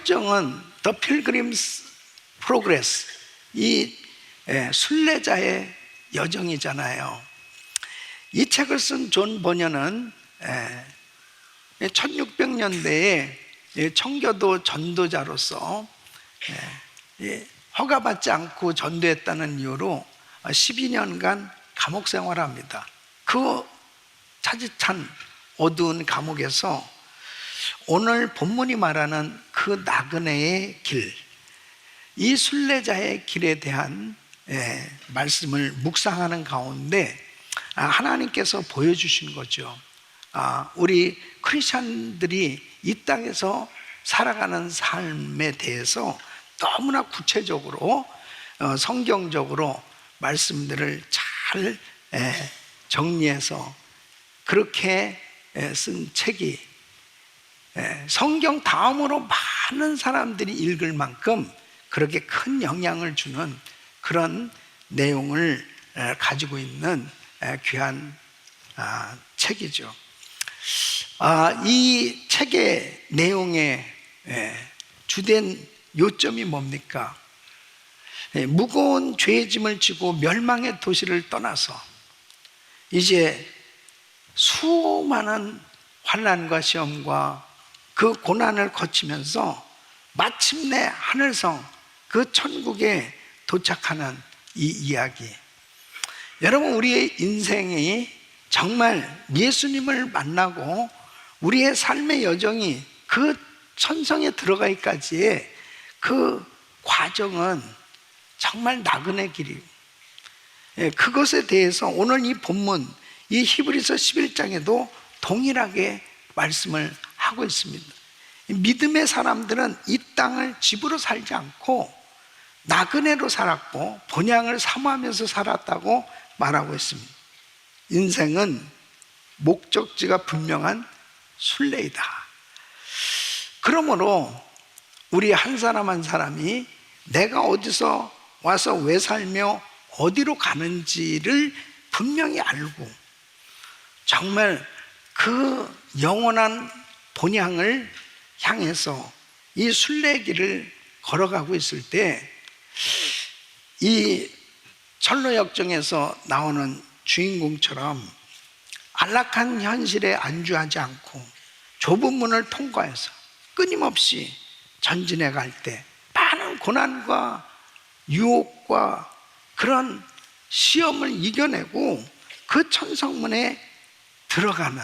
역정은 The Pilgrim's Progress, 이 순례자의 여정이잖아요. 이 책을 쓴 존 버녀는 1600년대에 청교도 전도자로서 허가받지 않고 전도했다는 이유로 12년간 감옥 생활합니다. 그 차디찬 어두운 감옥에서 오늘 본문이 말하는 그 나그네의 길, 이 순례자의 길에 대한 말씀을 묵상하는 가운데 하나님께서 보여주신 거죠. 우리 크리스찬들이 이 땅에서 살아가는 삶에 대해서 너무나 구체적으로 성경적으로 말씀들을 잘 정리해서 그렇게 쓴 책이 성경 다음으로 많은 사람들이 읽을 만큼 그렇게 큰 영향을 주는 그런 내용을 가지고 있는 귀한 책이죠. 이 책의 내용의 주된 요점이 뭡니까? 무거운 죄의 짐을 지고 멸망의 도시를 떠나서 이제 수많은 환난과 시험과 그 고난을 거치면서 마침내 하늘성 그 천국에 도착하는 이 이야기. 여러분, 우리의 인생이 정말 예수님을 만나고 우리의 삶의 여정이 그 천성에 들어가기까지의 그 과정은 정말 나그네 길이에요. 그것에 대해서 오늘 이 본문, 이 히브리서 11장에도 동일하게 말씀을 하고 있습니다. 믿음의 사람들은 이 땅을 집으로 살지 않고 나그네로 살았고 본향을 사모하면서 살았다고 말하고 있습니다. 인생은 목적지가 분명한 순례이다. 그러므로 우리 한 사람 한 사람이 내가 어디서 와서 왜 살며 어디로 가는지를 분명히 알고 정말 그 영원한 본향을 향해서 이 순례길을 걸어가고 있을 때 이 철로역정에서 나오는 주인공처럼 안락한 현실에 안주하지 않고 좁은 문을 통과해서 끊임없이 전진해 갈 때 많은 고난과 유혹과 그런 시험을 이겨내고 그 천성문에 들어가는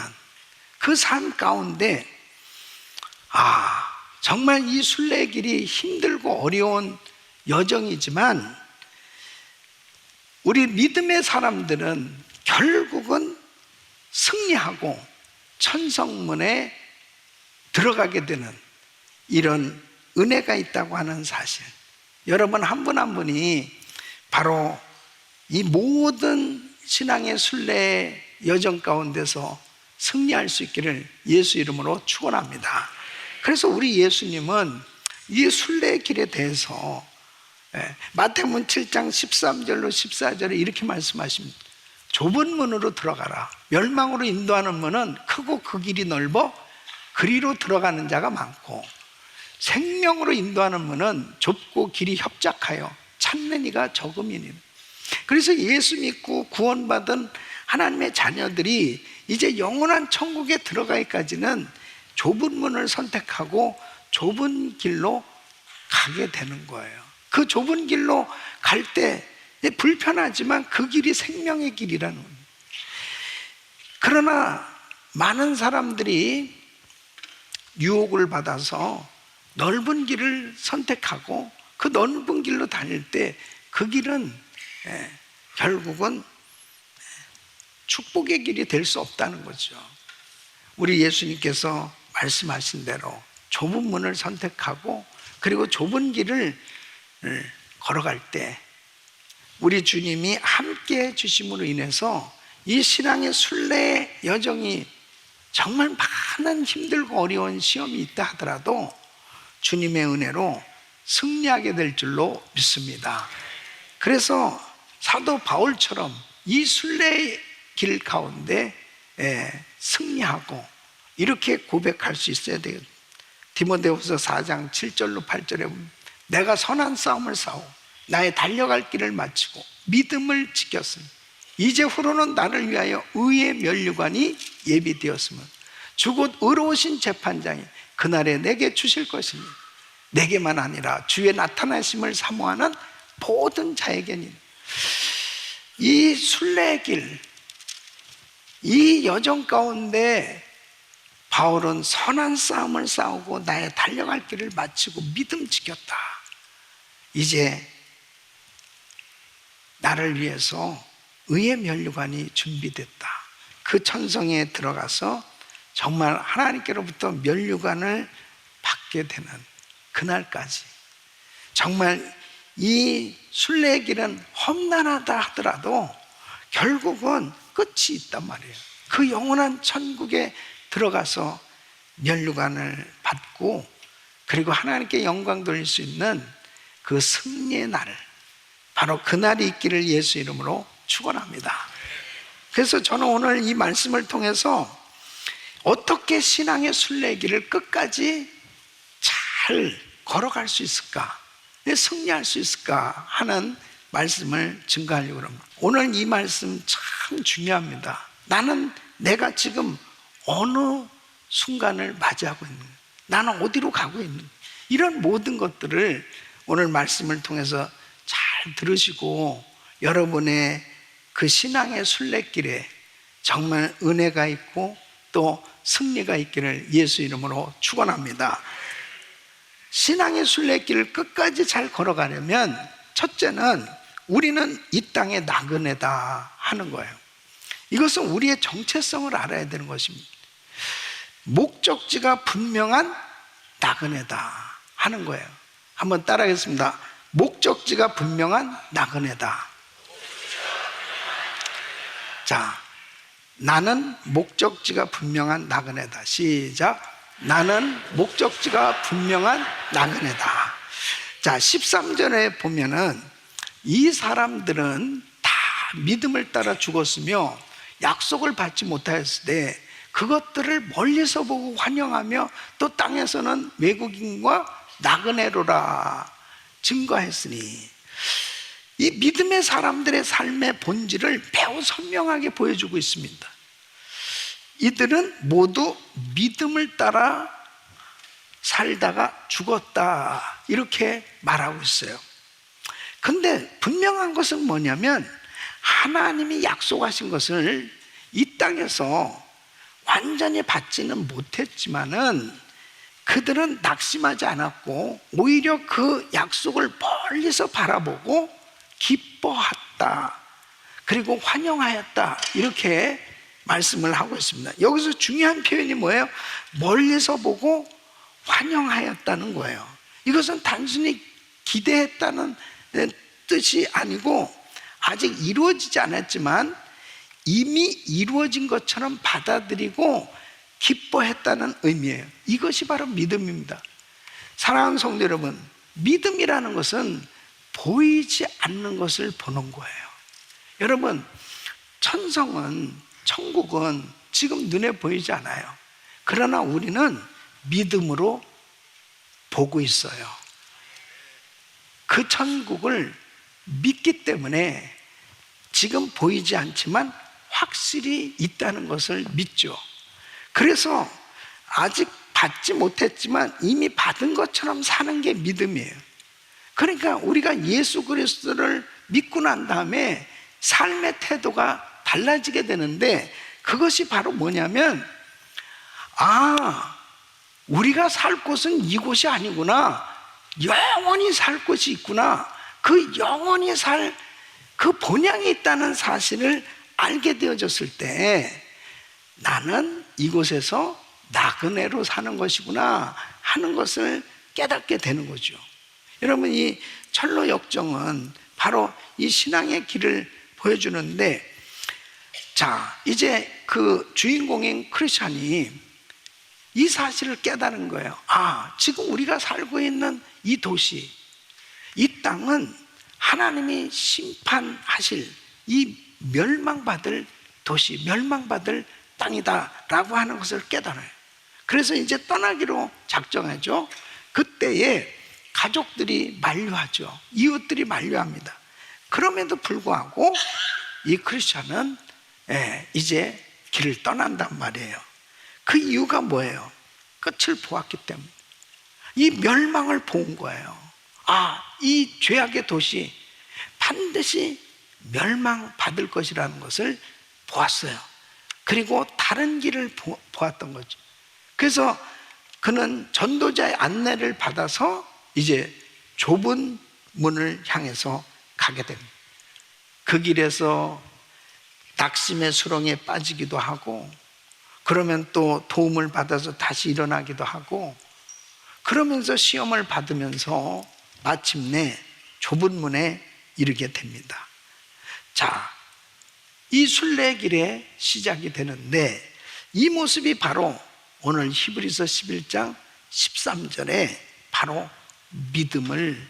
그 삶 가운데 정말 이 순례길이 힘들고 어려운 여정이지만 우리 믿음의 사람들은 결국은 승리하고 천성문에 들어가게 되는 이런 은혜가 있다고 하는 사실. 여러분 한 분 한 분이 바로 이 모든 신앙의 순례 여정 가운데서 승리할 수 있기를 예수 이름으로 축원합니다. 그래서 우리 예수님은 이 순례의 길에 대해서 마태복음 7장 13절로 14절에 이렇게 말씀하십니다. 좁은 문으로 들어가라. 멸망으로 인도하는 문은 크고 그 길이 넓어 그리로 들어가는 자가 많고 생명으로 인도하는 문은 좁고 길이 협착하여 찾는 이가 적음이니. 그래서 예수 믿고 구원받은 하나님의 자녀들이 이제 영원한 천국에 들어가기까지는 좁은 문을 선택하고 좁은 길로 가게 되는 거예요. 그 좁은 길로 갈 때 불편하지만 그 길이 생명의 길이라는 겁니다. 그러나 많은 사람들이 유혹을 받아서 넓은 길을 선택하고 그 넓은 길로 다닐 때 그 길은 결국은 축복의 길이 될 수 없다는 거죠. 우리 예수님께서 말씀하신 대로 좁은 문을 선택하고 그리고 좁은 길을 걸어갈 때 우리 주님이 함께 해주심으로 인해서 이 신앙의 순례 여정이 정말 많은 힘들고 어려운 시험이 있다 하더라도 주님의 은혜로 승리하게 될 줄로 믿습니다. 그래서 사도 바울처럼 이 순례의 길 가운데 승리하고 이렇게 고백할 수 있어야 되겠다. 디모데후서 4장 7절로 8절에 보면 내가 선한 싸움을 싸우고 나의 달려갈 길을 마치고 믿음을 지켰으니 이제 후로는 나를 위하여 의의 면류관이 예비되었으면 주 곧 의로우신 재판장이 그날에 내게 주실 것이니 내게만 아니라 주의 나타나심을 사모하는 모든 자에게니. 이 순례의 길, 이 여정 가운데 바울은 선한 싸움을 싸우고 나의 달려갈 길을 마치고 믿음 지켰다. 이제 나를 위해서 의의 면류관이 준비됐다. 그 천성에 들어가서 정말 하나님께로부터 면류관을 받게 되는 그날까지 정말 이 순례의 길은 험난하다 하더라도 결국은 끝이 있단 말이에요. 그 영원한 천국에 들어가서 면류관을 받고 그리고 하나님께 영광 돌릴 수 있는 그 승리의 날을, 바로 그날이 있기를 예수 이름으로 축원합니다. 그래서 저는 오늘 이 말씀을 통해서 어떻게 신앙의 순례의 길을 끝까지 잘 걸어갈 수 있을까, 승리할 수 있을까 하는 말씀을 증거하려고 합니다. 오늘 이 말씀 참 중요합니다. 나는 내가 지금 어느 순간을 맞이하고 있는, 나는 어디로 가고 있는, 이런 모든 것들을 오늘 말씀을 통해서 잘 들으시고 여러분의 그 신앙의 순례길에 정말 은혜가 있고 또 승리가 있기를 예수 이름으로 축원합니다. 신앙의 순례길을 끝까지 잘 걸어가려면 첫째는 우리는 이 땅의 나그네다 하는 거예요. 이것은 우리의 정체성을 알아야 되는 것입니다. 목적지가 분명한 나그네다 하는 거예요. 한번 따라하겠습니다. 목적지가 분명한 나그네다. 자, 나는 목적지가 분명한 나그네다. 시작. 나는 목적지가 분명한 나그네다. 자, 13절에 보면은 이 사람들은 다 믿음을 따라 죽었으며 약속을 받지 못하였을 때 그것들을 멀리서 보고 환영하며 또 땅에서는 외국인과 나그네로라 증거했으니, 이 믿음의 사람들의 삶의 본질을 매우 선명하게 보여주고 있습니다. 이들은 모두 믿음을 따라 살다가 죽었다 이렇게 말하고 있어요. 근데 분명한 것은 뭐냐면 하나님이 약속하신 것을 이 땅에서 완전히 받지는 못했지만은 그들은 낙심하지 않았고 오히려 그 약속을 멀리서 바라보고 기뻐했다, 그리고 환영하였다, 이렇게 말씀을 하고 있습니다. 여기서 중요한 표현이 뭐예요? 멀리서 보고 환영하였다는 거예요. 이것은 단순히 기대했다는 뜻이 아니고 아직 이루어지지 않았지만 이미 이루어진 것처럼 받아들이고 기뻐했다는 의미예요. 이것이 바로 믿음입니다. 사랑하는 성도 여러분, 믿음이라는 것은 보이지 않는 것을 보는 거예요. 여러분, 천성은, 천국은 지금 눈에 보이지 않아요. 그러나 우리는 믿음으로 보고 있어요. 그 천국을 믿기 때문에 지금 보이지 않지만 확실히 있다는 것을 믿죠. 그래서 아직 받지 못했지만 이미 받은 것처럼 사는 게 믿음이에요. 그러니까 우리가 예수 그리스도를 믿고 난 다음에 삶의 태도가 달라지게 되는데, 그것이 바로 뭐냐면, 아, 우리가 살 곳은 이곳이 아니구나, 영원히 살 곳이 있구나, 그 영원히 살 그 본향이 있다는 사실을 알게 되어졌을 때 나는 이곳에서 나그네로 사는 것이구나 하는 것을 깨닫게 되는 거죠. 여러분, 이 철로 역정은 바로 이 신앙의 길을 보여주는데, 자, 이제 그 주인공인 크리스찬이 이 사실을 깨달은 거예요. 아, 지금 우리가 살고 있는 이 도시, 이 땅은 하나님이 심판하실 이 멸망받을 도시, 멸망받을 땅이다 라고 하는 것을 깨달아요. 그래서 이제 떠나기로 작정하죠. 그때에 가족들이 만류하죠. 이웃들이 만류합니다. 그럼에도 불구하고 이 크리스찬은 이제 길을 떠난단 말이에요. 그 이유가 뭐예요? 끝을 보았기 때문에. 이 멸망을 본 거예요. 이 죄악의 도시 반드시 멸망받을 것이라는 것을 보았어요. 그리고 다른 길을 보았던 거죠. 그래서 그는 전도자의 안내를 받아서 이제 좁은 문을 향해서 가게 됩니다. 그 길에서 낙심의 수렁에 빠지기도 하고, 그러면 또 도움을 받아서 다시 일어나기도 하고, 그러면서 시험을 받으면서 마침내 좁은 문에 이르게 됩니다. 자, 이 순례길의 시작이 되는데, 이 모습이 바로 오늘 히브리서 11장 13절에 바로 믿음을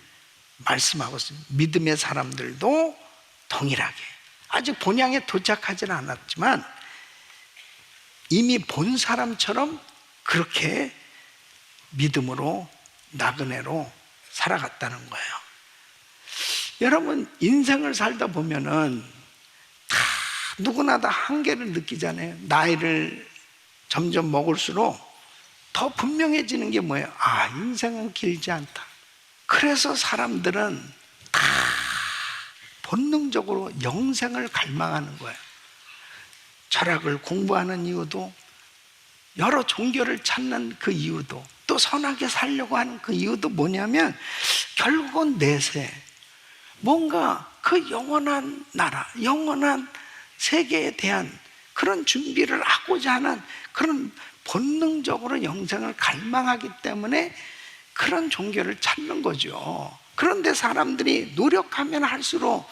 말씀하고 있습니다. 믿음의 사람들도 동일하게, 아직 본향에 도착하지는 않았지만 이미 본 사람처럼 그렇게 믿음으로 나그네로 살아갔다는 거예요. 여러분, 인생을 살다 보면은 다 누구나 다 한계를 느끼잖아요. 나이를 점점 먹을수록 더 분명해지는 게 뭐예요? 인생은 길지 않다. 그래서 사람들은 다 본능적으로 영생을 갈망하는 거예요. 철학을 공부하는 이유도, 여러 종교를 찾는 그 이유도, 또 선하게 살려고 하는 그 이유도 뭐냐면 결국은 내세, 뭔가 그 영원한 나라, 영원한 세계에 대한 그런 준비를 하고자 하는 그런 본능적으로 영생을 갈망하기 때문에 그런 종교를 찾는 거죠. 그런데 사람들이 노력하면 할수록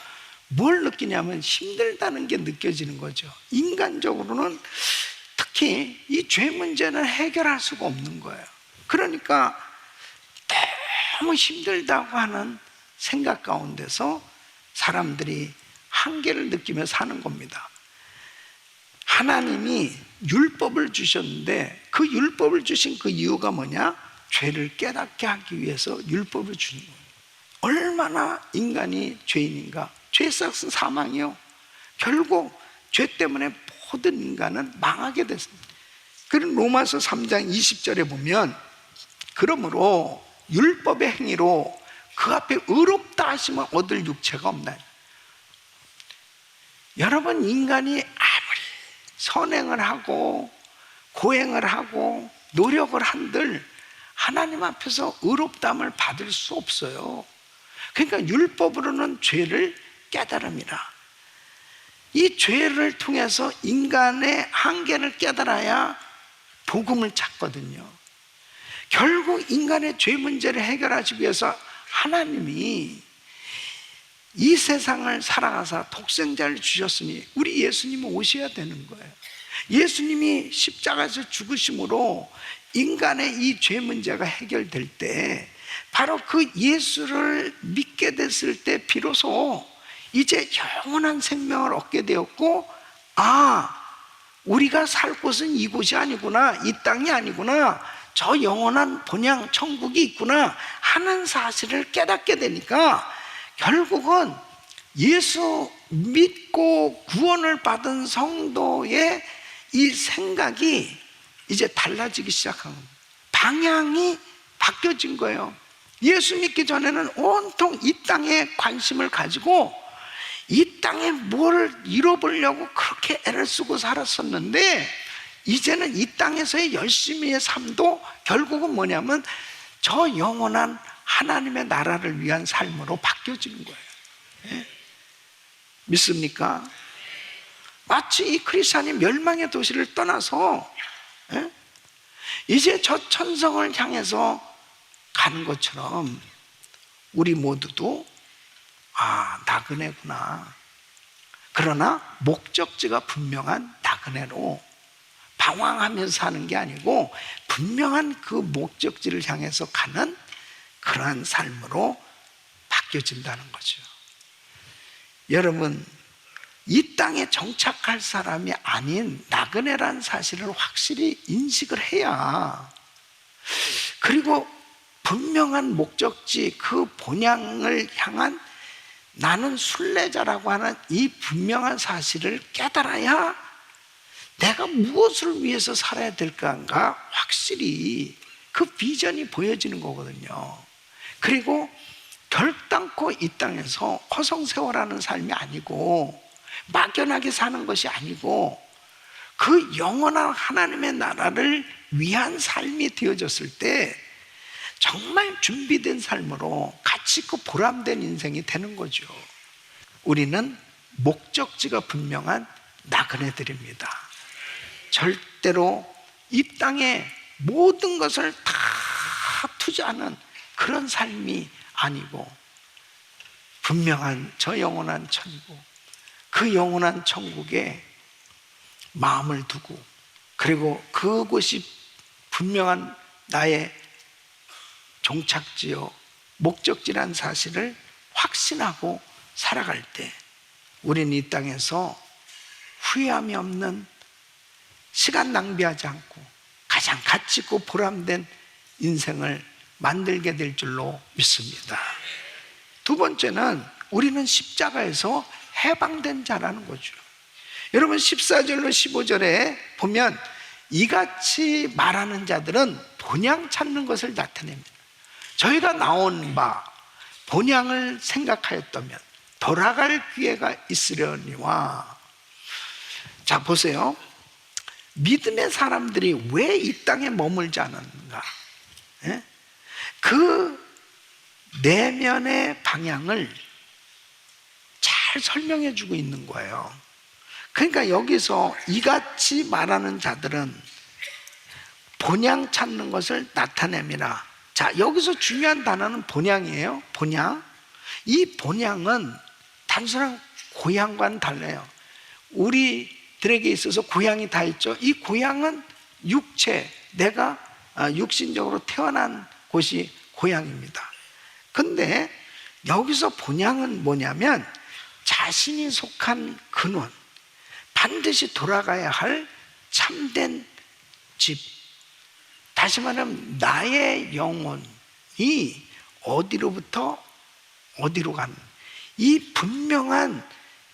뭘 느끼냐면 힘들다는 게 느껴지는 거죠. 인간적으로는 특히 이 죄 문제는 해결할 수가 없는 거예요. 그러니까 너무 힘들다고 하는 생각 가운데서 사람들이 한계를 느끼며 사는 겁니다. 하나님이 율법을 주셨는데 그 율법을 주신 그 이유가 뭐냐? 죄를 깨닫게 하기 위해서 율법을 주는 거예요. 얼마나 인간이 죄인인가? 죄의 삭은 사망이요. 결국 죄 때문에 모든 인간은 망하게 됐습니다. 그런 로마서 3장 20절에 보면, 그러므로 율법의 행위로 그 앞에 의롭다 하심을 얻을 육체가 없나요? 여러분, 인간이 아무리 선행을 하고 고행을 하고 노력을 한들 하나님 앞에서 의롭다함을 받을 수 없어요. 그러니까 율법으로는 죄를 깨달음이라. 이 죄를 통해서 인간의 한계를 깨달아야 복음을 찾거든요. 결국 인간의 죄 문제를 해결하기 위해서 하나님이 이 세상을 살아가사 독생자를 주셨으니 우리 예수님이 오셔야 되는 거예요. 예수님이 십자가에서 죽으심으로 인간의 이 죄 문제가 해결될 때, 바로 그 예수를 믿게 됐을 때 비로소 이제 영원한 생명을 얻게 되었고, 우리가 살 곳은 이곳이 아니구나, 이 땅이 아니구나, 저 영원한 본향 천국이 있구나 하는 사실을 깨닫게 되니까, 결국은 예수 믿고 구원을 받은 성도의 이 생각이 이제 달라지기 시작한 겁니다. 방향이 바뀌어진 거예요. 예수 믿기 전에는 온통 이 땅에 관심을 가지고 이 땅에 뭘 이뤄보려고 그렇게 애를 쓰고 살았었는데, 이제는 이 땅에서의 열심히의 삶도 결국은 뭐냐면 저 영원한 하나님의 나라를 위한 삶으로 바뀌어지는 거예요. 예? 믿습니까? 마치 이 크리스찬이 멸망의 도시를 떠나서 이제 저 천성을 향해서 가는 것처럼 우리 모두도 나그네구나. 그러나 목적지가 분명한 나그네로 방황하면서 사는 게 아니고 분명한 그 목적지를 향해서 가는 그러한 삶으로 바뀌어진다는 거죠. 여러분, 이 땅에 정착할 사람이 아닌 나그네라는 사실을 확실히 인식을 해야, 그리고 분명한 목적지, 그 본향을 향한 나는 순례자라고 하는 이 분명한 사실을 깨달아야 내가 무엇을 위해서 살아야 될까가 확실히 그 비전이 보여지는 거거든요. 그리고 결단코 이 땅에서 허송세월하는 삶이 아니고 막연하게 사는 것이 아니고 그 영원한 하나님의 나라를 위한 삶이 되어졌을 때 정말 준비된 삶으로 가치 있고 보람된 인생이 되는 거죠. 우리는 목적지가 분명한 나그네들입니다. 절대로 이 땅에 모든 것을 다 투자하는 그런 삶이 아니고 분명한 저 영원한 천국, 그 영원한 천국에 마음을 두고, 그리고 그곳이 분명한 나의 종착지요 목적지란 사실을 확신하고 살아갈 때 우리는 이 땅에서 후회함이 없는, 시간 낭비하지 않고 가장 가치 있고 보람된 인생을 만들게 될 줄로 믿습니다. 두 번째는 우리는 십자가에서 해방된 자라는 거죠. 여러분 14절로 15절에 보면 이같이 말하는 자들은 본향 찾는 것을 나타냅니다. 저희가 나온 바 본향을 생각하였다면 돌아갈 기회가 있으려니와. 자 보세요. 믿음의 사람들이 왜 이 땅에 머물지 않았는가? 예? 그 내면의 방향을 잘 설명해 주고 있는 거예요. 그러니까 여기서 이같이 말하는 자들은 본향 찾는 것을 나타냅니다. 자, 여기서 중요한 단어는 본향이에요. 본향. 이 본향은 단순한 고향과는 달라요. 우리들에게 있어서 고향이 다 있죠. 이 고향은 육체, 내가 육신적으로 태어난 곳이 고향입니다. 근데 여기서 본향은 뭐냐면 자신이 속한 근원, 반드시 돌아가야 할 참된 집, 다시 말하면 나의 영혼이 어디로부터 어디로 가는 이 분명한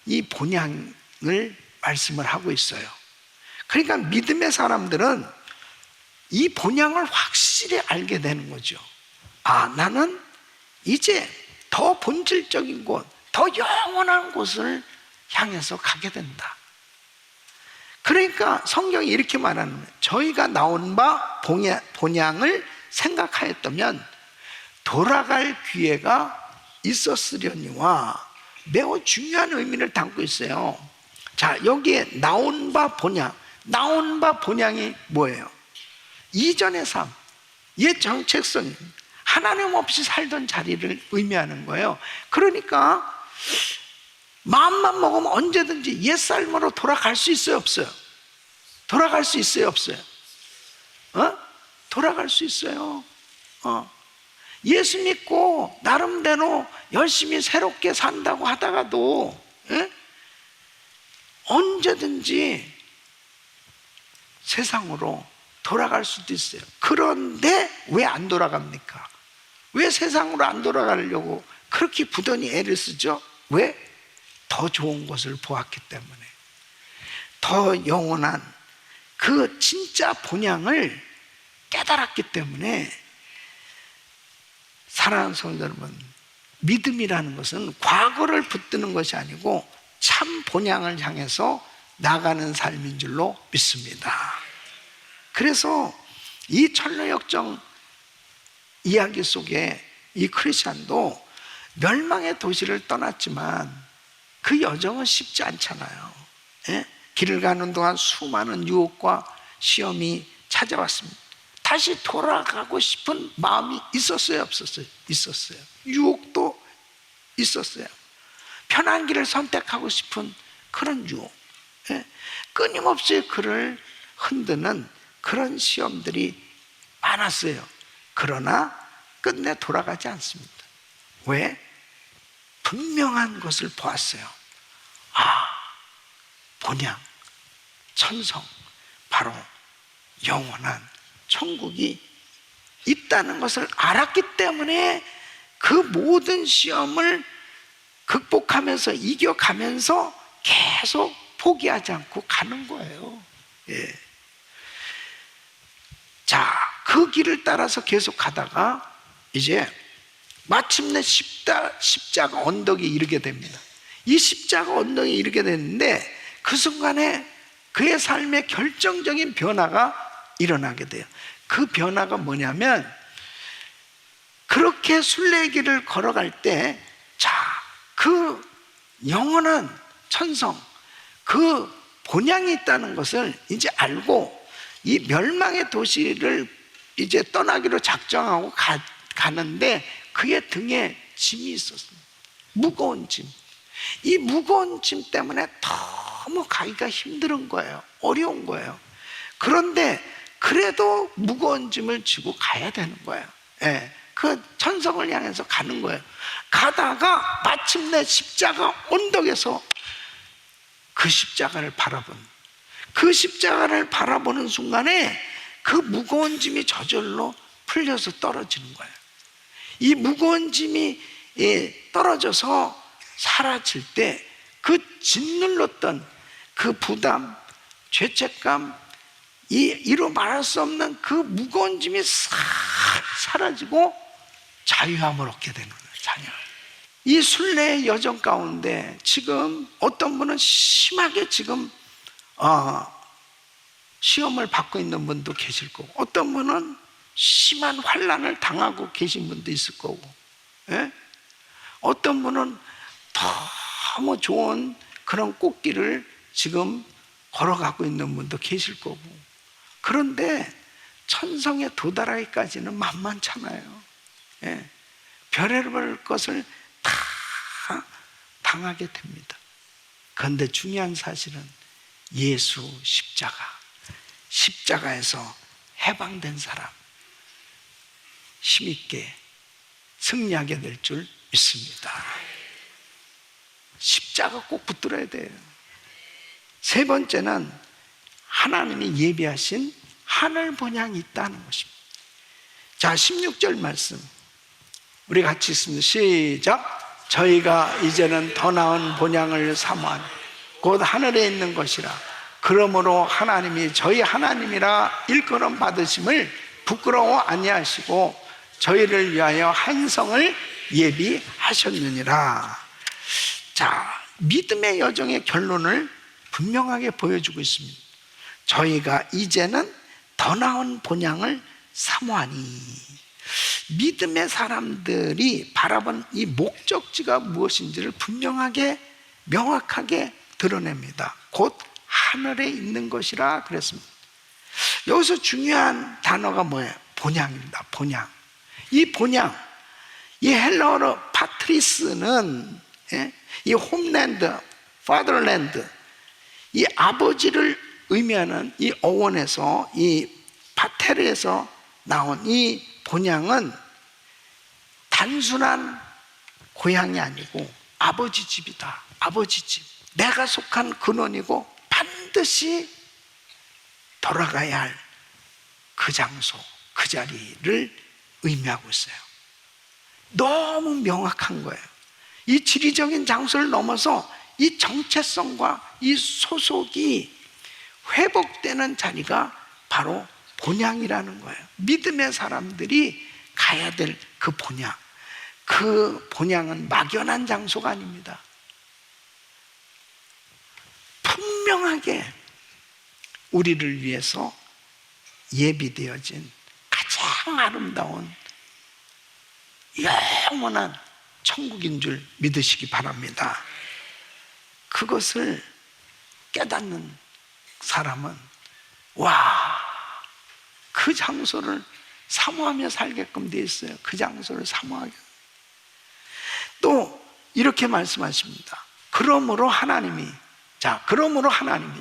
이 본향을 말씀을 하고 있어요. 그러니까 믿음의 사람들은 이 본향을 확실히 알게 되는 거죠. 아, 나는 이제 더 본질적인 곳, 더 영원한 곳을 향해서 가게 된다. 그러니까 성경이 이렇게 말하는 거예요. 저희가 나온 바 본향을 생각하였다면 돌아갈 기회가 있었으려니와. 매우 중요한 의미를 담고 있어요. 자, 여기에 나온 바 본향, 나온 바 본향이 뭐예요? 이전의 삶, 옛 정체성, 하나님 없이 살던 자리를 의미하는 거예요. 그러니까 마음만 먹으면 언제든지 옛 삶으로 돌아갈 수 있어요, 없어요? 돌아갈 수 있어요, 없어요? 돌아갈 수 있어요. 예수 믿고 나름대로 열심히 새롭게 산다고 하다가도 언제든지 세상으로 돌아갈 수도 있어요. 그런데 왜 안 돌아갑니까? 왜 세상으로 안 돌아가려고 그렇게 부단히 애를 쓰죠? 왜? 더 좋은 것을 보았기 때문에, 더 영원한 그 진짜 본향을 깨달았기 때문에. 사랑하는 성도 여러분, 믿음이라는 것은 과거를 붙드는 것이 아니고 참 본향을 향해서 나가는 삶인 줄로 믿습니다. 그래서 이 철로역정 이야기 속에 이 크리스찬도 멸망의 도시를 떠났지만 그 여정은 쉽지 않잖아요. 예? 길을 가는 동안 수많은 유혹과 시험이 찾아왔습니다. 다시 돌아가고 싶은 마음이 있었어요, 없었어요? 있었어요. 유혹도 있었어요. 편한 길을 선택하고 싶은 그런 유혹, 예? 끊임없이 그를 흔드는 그런 시험들이 많았어요. 그러나 끝내 돌아가지 않습니다. 왜? 분명한 것을 보았어요. 아, 본향, 천성, 바로 영원한 천국이 있다는 것을 알았기 때문에 그 모든 시험을 극복하면서 이겨가면서 계속 포기하지 않고 가는 거예요. 예. 자, 그 길을 따라서 계속 가다가 이제 마침내 십자가 언덕에 이르게 됩니다. 이 십자가 언덕에 이르게 됐는데 그 순간에 그의 삶에 결정적인 변화가 일어나게 돼요. 그 변화가 뭐냐면, 그렇게 순례길을 걸어갈 때, 자, 그 영원한 천성, 그 본향이 있다는 것을 이제 알고 이 멸망의 도시를 이제 떠나기로 작정하고 가는데 그의 등에 짐이 있었습니다. 무거운 짐. 이 무거운 짐 때문에 너무 가기가 힘든 거예요. 어려운 거예요. 그런데 그래도 무거운 짐을 지고 가야 되는 거예요. 예, 그 천성을 향해서 가는 거예요. 가다가 마침내 십자가 언덕에서 그 십자가를 바라보는 순간에 그 무거운 짐이 저절로 풀려서 떨어지는 거예요. 이 무거운 짐이 떨어져서 사라질 때 그 짓눌렀던 그 부담, 죄책감, 이로 말할 수 없는 그 무거운 짐이 싹 사라지고 자유함을 얻게 되는 거예요. 자유. 이 순례의 여정 가운데 지금 어떤 분은 심하게 지금 시험을 받고 있는 분도 계실 거고, 어떤 분은 심한 환난을 당하고 계신 분도 있을 거고, 예? 어떤 분은 너무 좋은 그런 꽃길을 지금 걸어가고 있는 분도 계실 거고. 그런데 천성에 도달하기까지는 만만찮아요. 예. 별의별 것을 다 당하게 됩니다. 그런데 중요한 사실은 예수 십자가에서 해방된 사람 힘있게 승리하게 될 줄 믿습니다. 십자가 꼭 붙들어야 돼요. 세 번째는 하나님이 예비하신 하늘 본향이 있다는 것입니다. 자, 16절 말씀 우리 같이 읽습니다. 시작. 저희가 이제는 더 나은 본향을 사모하니 곧 하늘에 있는 것이라. 그러므로 하나님이 저희 하나님이라 일컬음 받으심을 부끄러워 아니하시고 저희를 위하여 한 성을 예비하셨느니라. 자, 믿음의 여정의 결론을 분명하게 보여주고 있습니다. 저희가 이제는 더 나은 본향을 사모하니. 믿음의 사람들이 바라본 이 목적지가 무엇인지를 분명하게 명확하게 드러냅니다. 곧 하늘에 있는 것이라 그랬습니다. 여기서 중요한 단어가 뭐예요? 본향입니다. 본향. 이 본향, 이 헬라어로 파트리스는 이 홈랜드, 파더랜드, 이 아버지를 의미하는 이 어원에서, 이 파테르에서 나온 이 본향은 단순한 고향이 아니고 아버지 집이다. 아버지 집. 내가 속한 근원이고 반드시 돌아가야 할 그 장소, 그 자리를 의미하고 있어요. 너무 명확한 거예요. 이 지리적인 장소를 넘어서 이 정체성과 이 소속이 회복되는 자리가 바로 본향이라는 거예요. 믿음의 사람들이 가야 될 그 본향. 그 본향은 막연한 장소가 아닙니다. 분명하게 우리를 위해서 예비되어진 가장 아름다운 영원한 천국인 줄 믿으시기 바랍니다. 그것을 깨닫는 사람은 그 장소를 사모하며 살게끔 되어 있어요. 그 장소를 사모하게. 또 이렇게 말씀하십니다. 그러므로 하나님이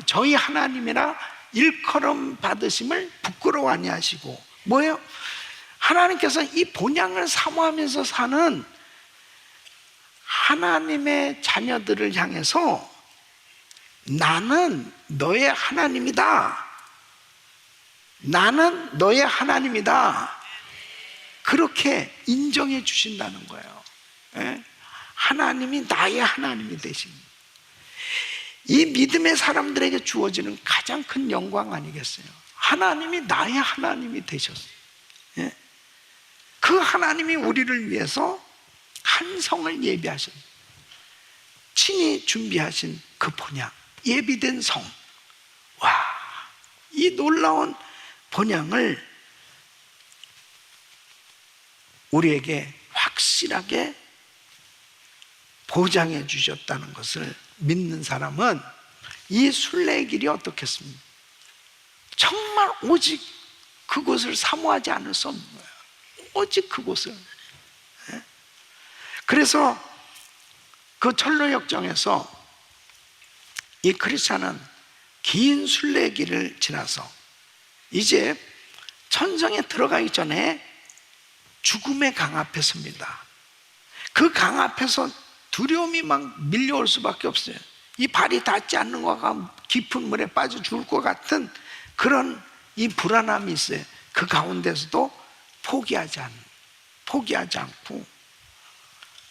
저희 하나님이라 일컬음 받으심을 부끄러워 아니하시고. 뭐예요? 하나님께서 이 본향을 사모하면서 사는 하나님의 자녀들을 향해서 나는 너의 하나님이다. 나는 너의 하나님이다. 그렇게 인정해 주신다는 거예요. 예? 하나님이 나의 하나님이 되십니다. 이 믿음의 사람들에게 주어지는 가장 큰 영광 아니겠어요? 하나님이 나의 하나님이 되셨어요. 예? 그 하나님이 우리를 위해서 한 성을 예비하셨어요. 친히 준비하신 그 본향, 예비된 성. 와, 이 놀라운 본향을 우리에게 확실하게 보장해 주셨다는 것을 믿는 사람은 이 순례의 길이 어떻겠습니까? 정말 오직 그곳을 사모하지 않을 수 없는 거예요. 오직 그곳을. 그래서 그 철로역정에서 이 크리스찬은 긴 순례의 길을 지나서 이제 천성에 들어가기 전에 죽음의 강 앞에 섭니다. 그 강 앞에서 두려움이 막 밀려올 수밖에 없어요. 이 발이 닿지 않는 것과 깊은 물에 빠져 죽을 것 같은 그런 이 불안함이 있어요. 그 가운데서도 포기하지 않고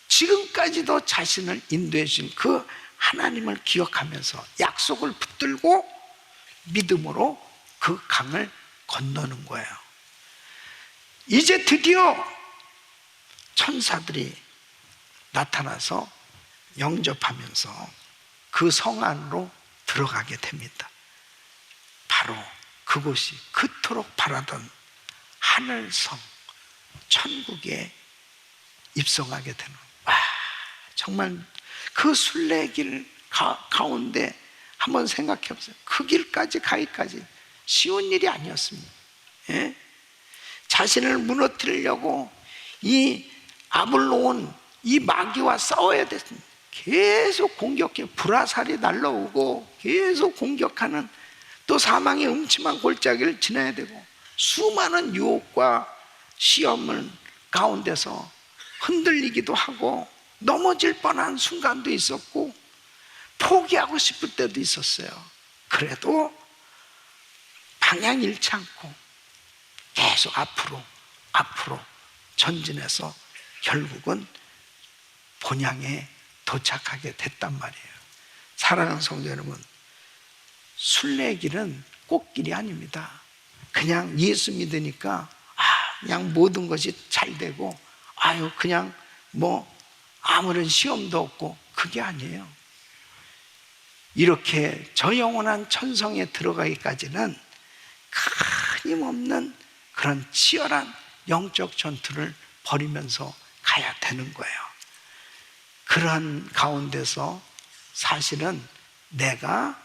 지금까지도 자신을 인도해 주신 그 하나님을 기억하면서 약속을 붙들고 믿음으로 그 강을 건너는 거예요. 이제 드디어 천사들이 나타나서 영접하면서 그 성 안으로 들어가게 됩니다. 바로 그곳이 그토록 바라던 하늘성, 천국에 입성하게 되는, 와, 정말 그 순례길 가운데 한번 생각해 보세요. 그 길까지 가기까지 쉬운 일이 아니었습니다. 예? 자신을 무너뜨리려고 이 압을 놓은 이 마귀와 싸워야 됐습니다. 계속 공격해, 불화살이 날라오고 계속 공격하는, 또 사망의 음침한 골짜기를 지나야 되고 수많은 유혹과 시험을 가운데서 흔들리기도 하고 넘어질 뻔한 순간도 있었고 포기하고 싶을 때도 있었어요. 그래도 방향 잃지 않고 계속 앞으로 전진해서 결국은 본향에 도착하게 됐단 말이에요. 사랑하는 성도 여러분, 순례길은 꽃길이 아닙니다. 그냥 예수 믿으니까 그냥 모든 것이 잘 되고 그냥 뭐 아무런 시험도 없고, 그게 아니에요. 이렇게 저 영원한 천성에 들어가기까지는 끊임없는 그런 치열한 영적 전투를 벌이면서 가야 되는 거예요. 그런 가운데서 사실은 내가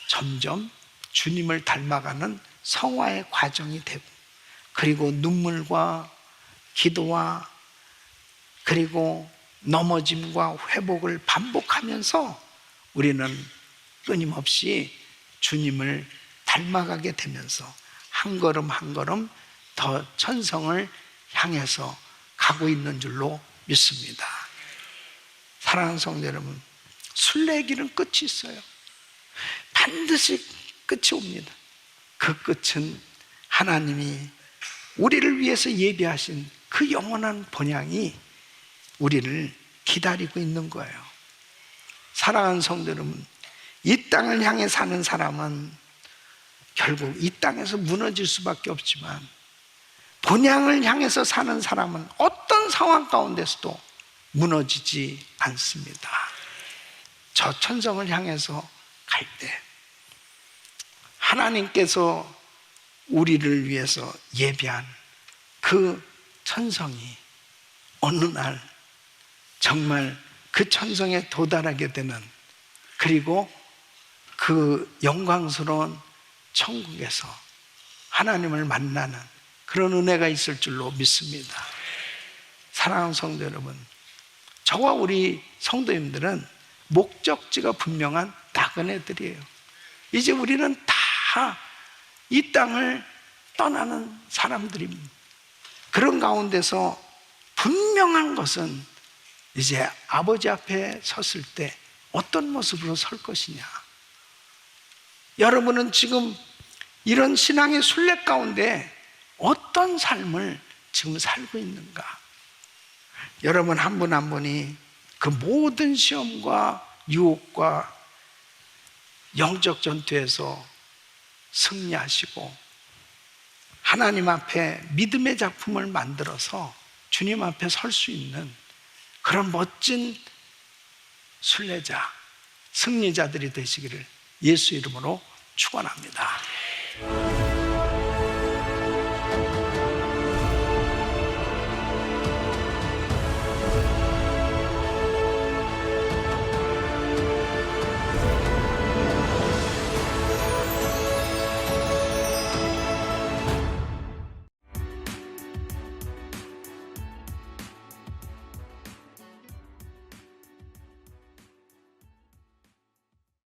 점점 주님을 닮아가는 성화의 과정이 되고, 그리고 눈물과 기도와 그리고 넘어짐과 회복을 반복하면서 우리는 끊임없이 주님을 닮아가게 되면서 한 걸음 한 걸음 더 천성을 향해서 가고 있는 줄로 믿습니다. 사랑하는 성도 여러분, 순례의 길은 끝이 있어요. 반드시 끝이 옵니다. 그 끝은 하나님이 우리를 위해서 예비하신 그 영원한 본향이 우리를 기다리고 있는 거예요. 사랑하는 성도 여러분, 이 땅을 향해 사는 사람은 결국 이 땅에서 무너질 수밖에 없지만, 본향을 향해서 사는 사람은 어떤 상황 가운데서도 무너지지 않습니다. 저 천성을 향해서 갈 때 하나님께서 우리를 위해서 예비한 그 천성이 어느 날 정말 그 천성에 도달하게 되는, 그리고 그 영광스러운 천국에서 하나님을 만나는 그런 은혜가 있을 줄로 믿습니다. 사랑하는 성도 여러분, 저와 우리 성도님들은 목적지가 분명한 나그네들이에요. 이제 우리는 다 이 땅을 떠나는 사람들입니다. 그런 가운데서 분명한 것은 이제 아버지 앞에 섰을 때 어떤 모습으로 설 것이냐, 여러분은 지금 이런 신앙의 순례 가운데 어떤 삶을 지금 살고 있는가? 여러분 한 분 한 분이 그 모든 시험과 유혹과 영적 전투에서 승리하시고 하나님 앞에 믿음의 작품을 만들어서 주님 앞에 설 수 있는 그런 멋진 순례자, 승리자들이 되시기를 예수 이름으로 축원합니다.